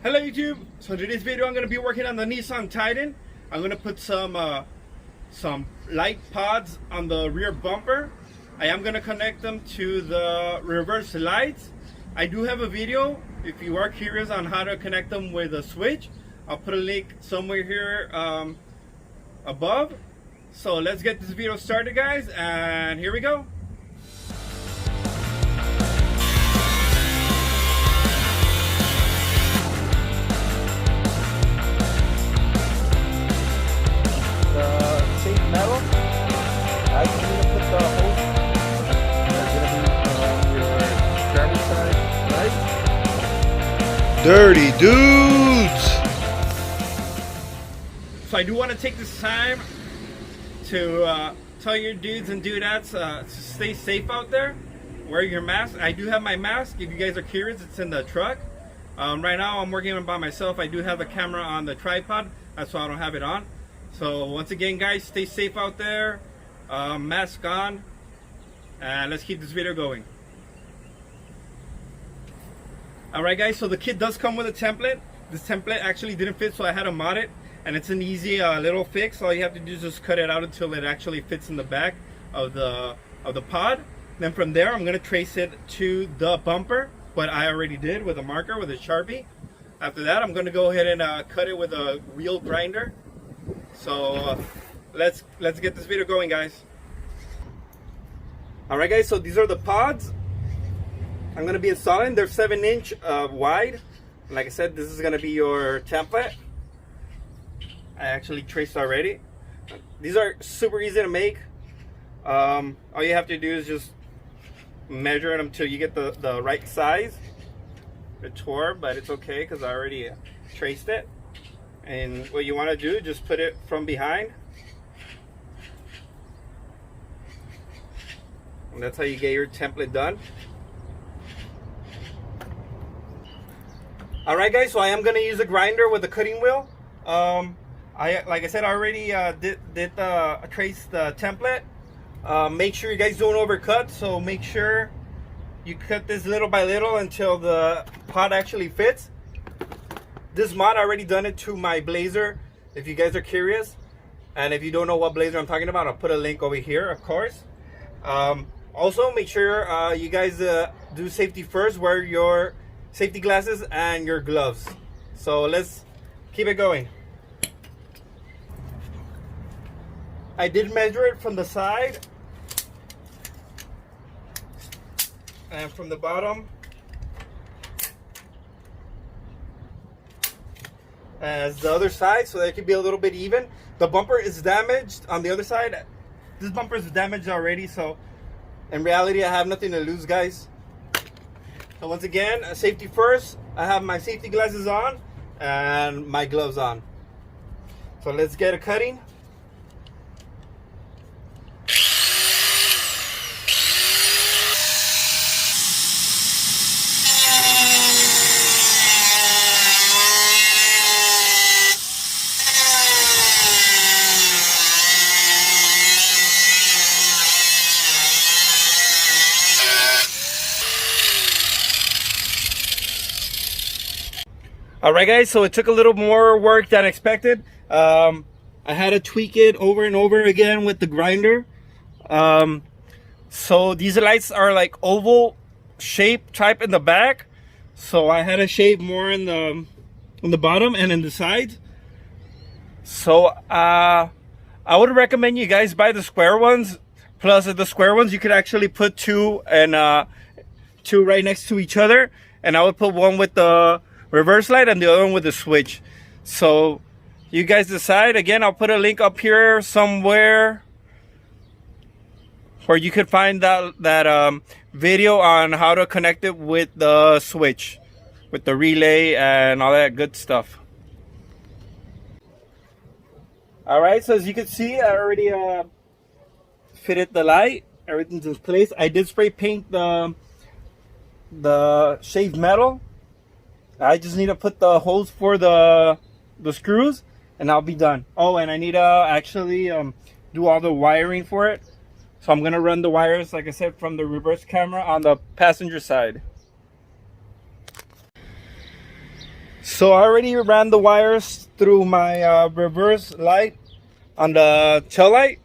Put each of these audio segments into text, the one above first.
Hello YouTube. So today's video I'm going to be working on the Nissan Titan. I'm going to put some light pods on the rear bumper. I am going to connect them to the reverse lights. I do have a video if you are curious on how to connect them with a switch. I'll put a link somewhere here above. So let's get this video started, guys, and here we go. Metal. I just need to put the hose. That's gonna be your driver's side, right? Dirty dudes. So I do want to take this time to tell your dudes and dudettes to stay safe out there. Wear your mask. I do have my mask. If you guys are curious, it's in the truck. Right now I'm working on by myself. I do have a camera on the tripod. That's why I don't have it on. So once again, guys, stay safe out there, mask on, and let's keep this video going. Alright guys, so the kit does come with a template. This template actually didn't fit, so I had to mod it, and it's an easy little fix. All you have to do is just cut it out until it actually fits in the back of the pod. Then from there, I'm going to trace it to the bumper, what I already did with a marker, with a Sharpie. After that, I'm going to go ahead and cut it with a wheel grinder. So let's get this video going, guys. Alright guys, so these are the pods I'm going to be installing. They're 7-inch wide. Like I said, this is going to be your template. I actually traced already. These are super easy to make. All you have to do is just measure them until you get the right size. It tore, but it's okay because I already traced it. And what you want to do, just put it from behind. And that's how you get your template done. Alright guys, so I am going to use a grinder with a cutting wheel. Like I said, I already traced the template. Make sure you guys don't overcut, so make sure you cut this little by little until the pod actually fits. This mod, I already done it to my Blazer, if you guys are curious. And if you don't know what Blazer I'm talking about, I'll put a link over here, of course. Also, make sure you guys do safety first. Wear your safety glasses and your gloves. So let's keep it going. I did measure it from the side and from the bottom as the other side, so that it could be a little bit even. The bumper is damaged on the other side. This bumper is damaged already, so in reality I have nothing to lose, guys. So once again, safety first. I have my safety glasses on and my gloves on. So let's get a cutting. Alright guys, so it took a little more work than expected. I had to tweak it over and over again with the grinder. So these lights are like oval shape type in the back. So I had to shave more in the bottom and in the sides. So I would recommend you guys buy the square ones. Plus the square ones you could actually put two right next to each other. And I would put one with the reverse light and the other one with the switch. So you guys decide. Again, I'll put a link up here somewhere where you could find that video on how to connect it with the switch, with the relay and all that good stuff. Alright, so as you can see, I already fitted the light. Everything's in place. I did spray paint the shaved metal. I just need to put the holes for the screws and I'll be done. Oh, and I need to actually do all the wiring for it. So I'm going to run the wires, like I said, from the reverse camera on the passenger side. So I already ran the wires through my reverse light on the tail light.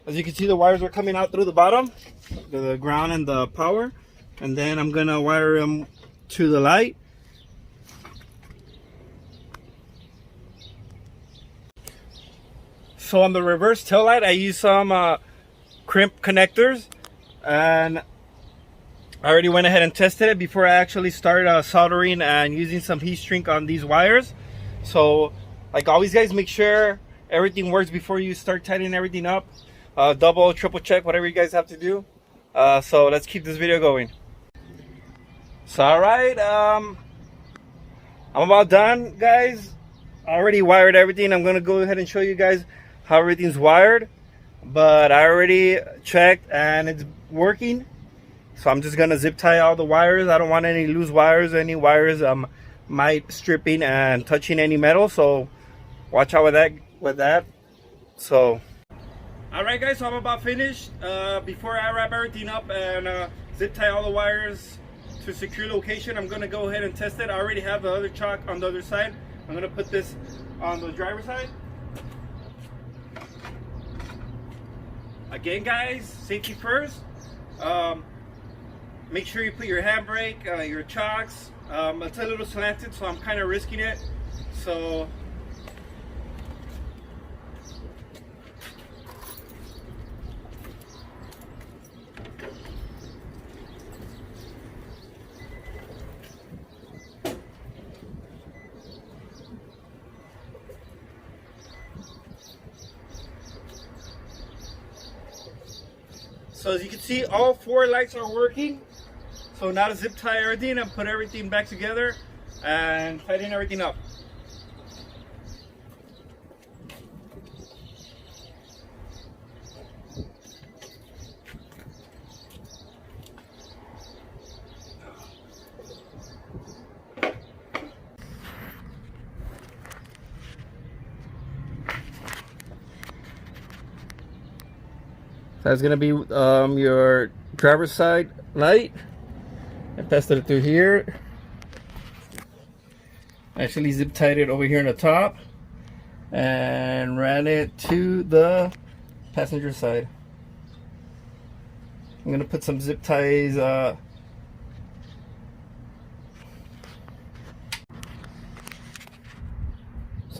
As you can see, the wires are coming out through the bottom, the ground and the power. And then I'm gonna wire them to the light. So on the reverse tail light, I use some crimp connectors, and I already went ahead and tested it before I actually started soldering and using some heat shrink on these wires. So like always, guys, make sure everything works before you start tightening everything up. Double, triple check, whatever you guys have to do. So let's keep this video going. So alright, I'm about done, guys. I already wired everything. I'm gonna go ahead and show you guys how everything's wired, but I already checked and it's working. So I'm just gonna zip tie all the wires. I don't want any loose wires, any wires might stripping and touching any metal, so watch out with that. So alright, guys, so I'm about finished. Before I wrap everything up and zip tie all the wires to secure location, I'm gonna go ahead and test it. I already have the other chalk on the other side. I'm gonna put this on the driver's side. Again, guys, safety first. Make sure you put your handbrake, your chocks. It's a little slanted, so I'm kind of risking it. So as you can see, all 4 lights are working. So now to zip tie everything and put everything back together and tighten everything up. That's gonna be your driver's side light. I tested it through here. Actually zip tied it over here on the top and ran it to the passenger side. I'm gonna put some zip ties so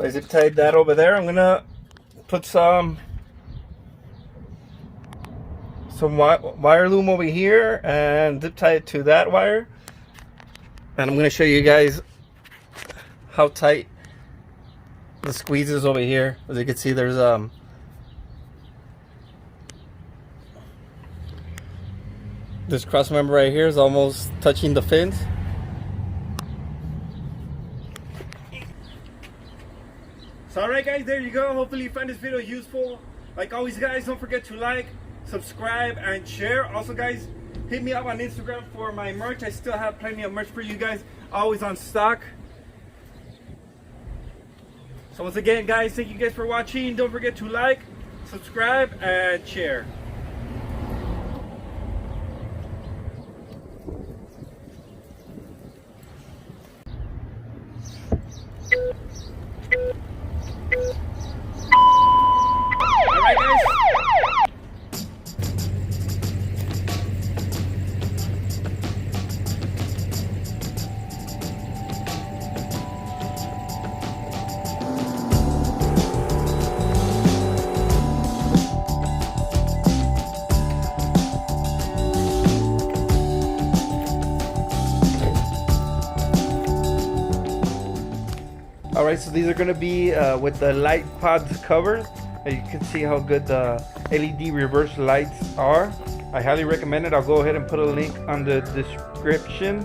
I zip tied that over there. I'm gonna put some wire loom over here and zip tie it to that wire, and I'm going to show you guys how tight the squeeze is over here. As you can see, there's this cross member right here is almost touching the fins. So alright, guys, there you go. Hopefully you find this video useful. Like always, guys, don't forget to like, subscribe, and share. Also, guys, hit me up on Instagram for my merch. I still have plenty of merch for you guys, always on stock. So once again, guys, thank you guys for watching. Don't forget to like, subscribe, and share. Alright, guys. Alright, so these are going to be with the light pods covered. You can see how good the LED reverse lights are. I highly recommend it. I'll go ahead and put a link on the descriptions.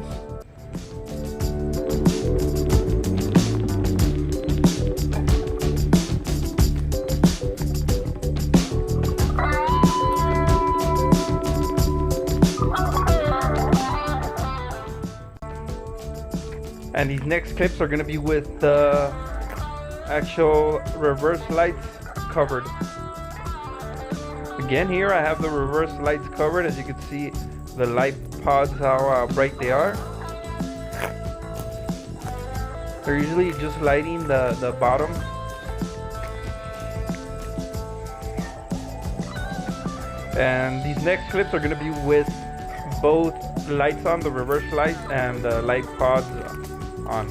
And these next clips are going to be with the actual reverse lights covered. Again, here I have the reverse lights covered. As you can see, the light pods, how bright they are. They're usually just lighting the bottom. And these next clips are going to be with both lights on, the reverse lights, and the light pods on.